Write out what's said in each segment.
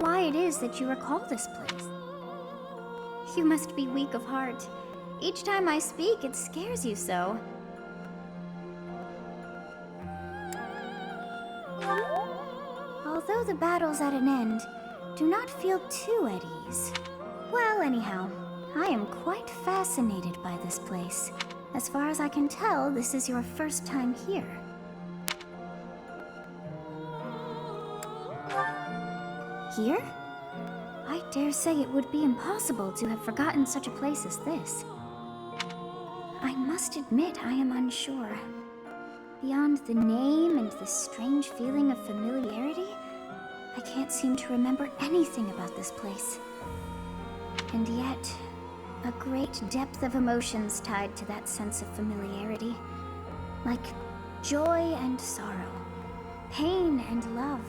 why it is that you recall this place. You must be weak of heart. Each time I speak, it scares you so. Although the battle's at an end, do not feel too at ease. Well, anyhow, I am quite fascinated by this place. As far as I can tell, this is your first time here. Here? I dare say it would be impossible to have forgotten such a place as this. I must admit I am unsure. Beyond the name and the strange feeling of familiarity, I can't seem to remember anything about this place. And yet, a great depth of emotions tied to that sense of familiarity. Like joy and sorrow, pain and love,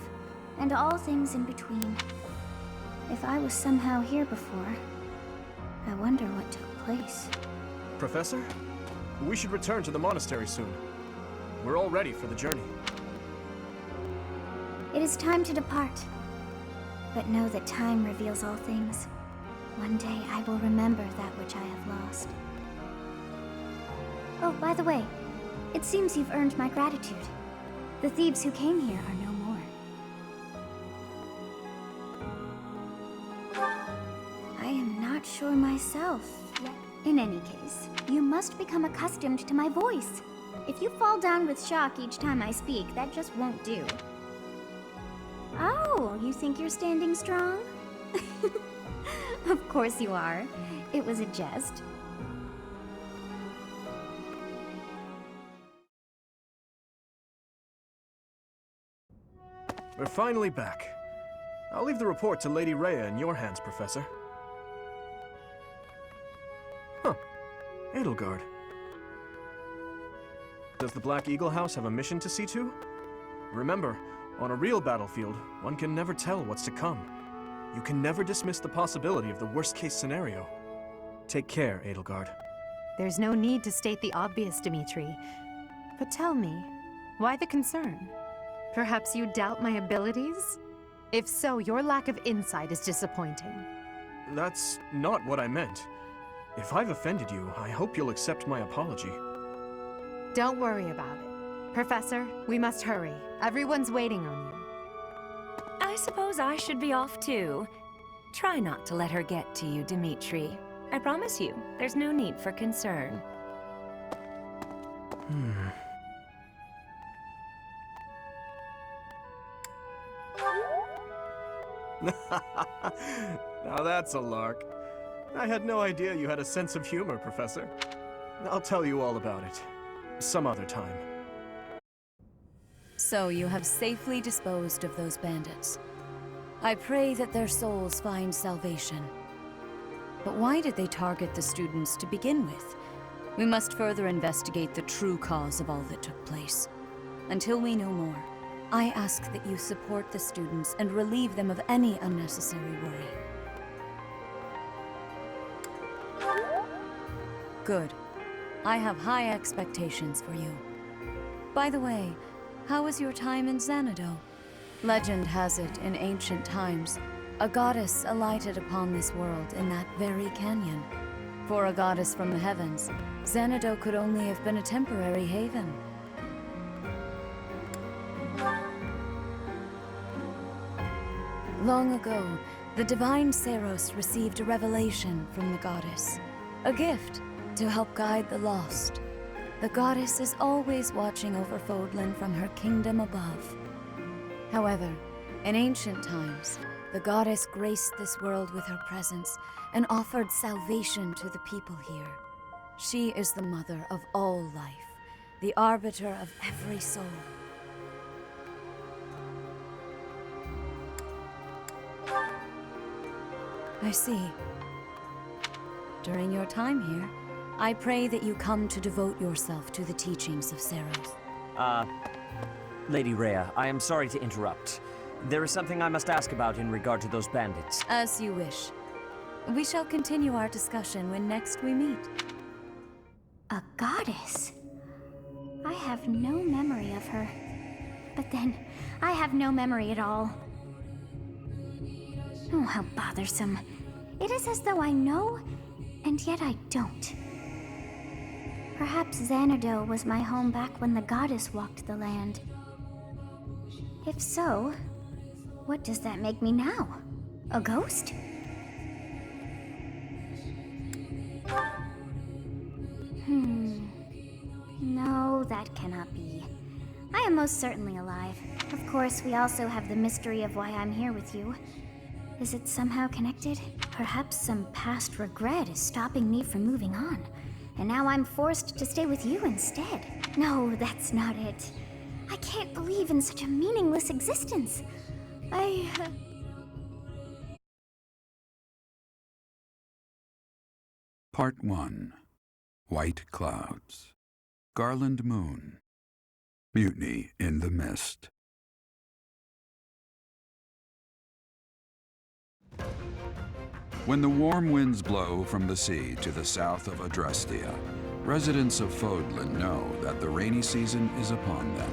and all things in between. If I was somehow here before, I wonder what took place. Professor? We should return to the monastery soon. We're all ready for the journey. It is time to depart. But know that time reveals all things. One day I will remember that which I have lost. Oh, by the way, it seems you've earned my gratitude. The thieves who came here are no more. I am not sure myself yet. In any case, you must become accustomed to my voice. If you fall down with shock each time I speak, that just won't do. Oh, you think you're standing strong? Of course you are. It was a jest. We're finally back. I'll leave the report to Lady Rhea in your hands, Professor. Huh. Edelgard. Does the Black Eagle House have a mission to see to? Remember, on a real battlefield, one can never tell what's to come. You can never dismiss the possibility of the worst-case scenario. Take care, Edelgard. There's no need to state the obvious, Dimitri. But tell me, why the concern? Perhaps you doubt my abilities? If so, your lack of insight is disappointing. That's not what I meant. If I've offended you, I hope you'll accept my apology. Don't worry about it. Professor, we must hurry. Everyone's waiting on you. I suppose I should be off too. Try not to let her get to you, Dimitri. I promise you, there's no need for concern. Now that's a lark. I had no idea you had a sense of humor, Professor. I'll tell you all about it. Some other time. So you have safely disposed of those bandits. I pray that their souls find salvation. But why did they target the students to begin with? We must further investigate the true cause of all that took place. Until we know more, I ask that you support the students and relieve them of any unnecessary worry. Good. I have high expectations for you. By the way, how was your time in Xanadu? Legend has it, in ancient times, a goddess alighted upon this world in that very canyon. For a goddess from the heavens, Xanadu could only have been a temporary haven. Long ago, the divine Seiros received a revelation from the goddess, a gift to help guide the lost. The goddess is always watching over Fódlan from her kingdom above. However, in ancient times, the goddess graced this world with her presence and offered salvation to the people here. She is the mother of all life, the arbiter of every soul. I see. During your time here, I pray that you come to devote yourself to the teachings of Seiros. Lady Rhea, I am sorry to interrupt. There is something I must ask about in regard to those bandits. As you wish. We shall continue our discussion when next we meet. A goddess? I have no memory of her. But then, I have no memory at all. Oh, how bothersome. It is as though I know, and yet I don't. Perhaps Xanadu was my home back when the goddess walked the land. If so, what does that make me now? A ghost? No, that cannot be. I am most certainly alive. Of course, we also have the mystery of why I'm here with you. Is it somehow connected? Perhaps some past regret is stopping me from moving on, and now I'm forced to stay with you instead. No, that's not it. I can't believe in such a meaningless existence. Part 1. White Clouds. Garland Moon. Mutiny in the Mist. When the warm winds blow from the sea to the south of Adrestia, residents of Fódlan know that the rainy season is upon them.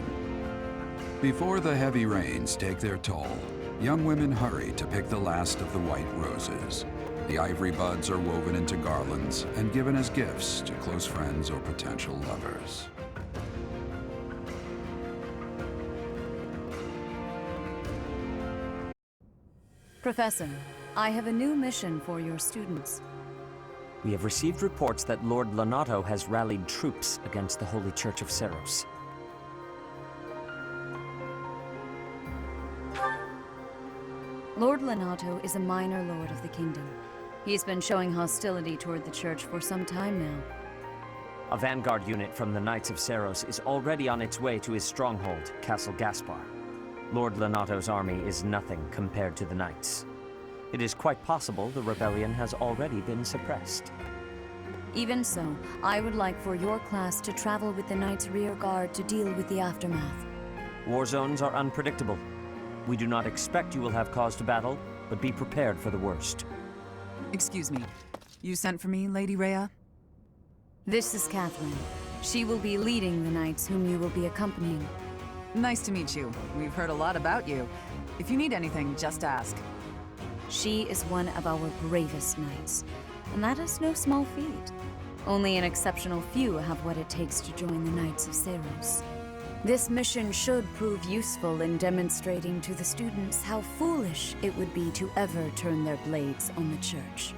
Before the heavy rains take their toll, young women hurry to pick the last of the white roses. The ivory buds are woven into garlands and given as gifts to close friends or potential lovers. Professor, I have a new mission for your students. We have received reports that Lord Lonato has rallied troops against the Holy Church of Seiros. Lord Lonato is a minor lord of the kingdom. He's been showing hostility toward the church for some time now. A vanguard unit from the Knights of Seiros is already on its way to his stronghold, Castle Gaspar. Lord Lonato's army is nothing compared to the Knights. It is quite possible the rebellion has already been suppressed. Even so, I would like for your class to travel with the Knights' rear guard to deal with the aftermath. War zones are unpredictable. We do not expect you will have cause to battle, but be prepared for the worst. Excuse me. You sent for me, Lady Rhea? This is Catherine. She will be leading the knights whom you will be accompanying. Nice to meet you. We've heard a lot about you. If you need anything, just ask. She is one of our bravest knights, and that is no small feat. Only an exceptional few have what it takes to join the Knights of Seiros. This mission should prove useful in demonstrating to the students how foolish it would be to ever turn their blades on the Church.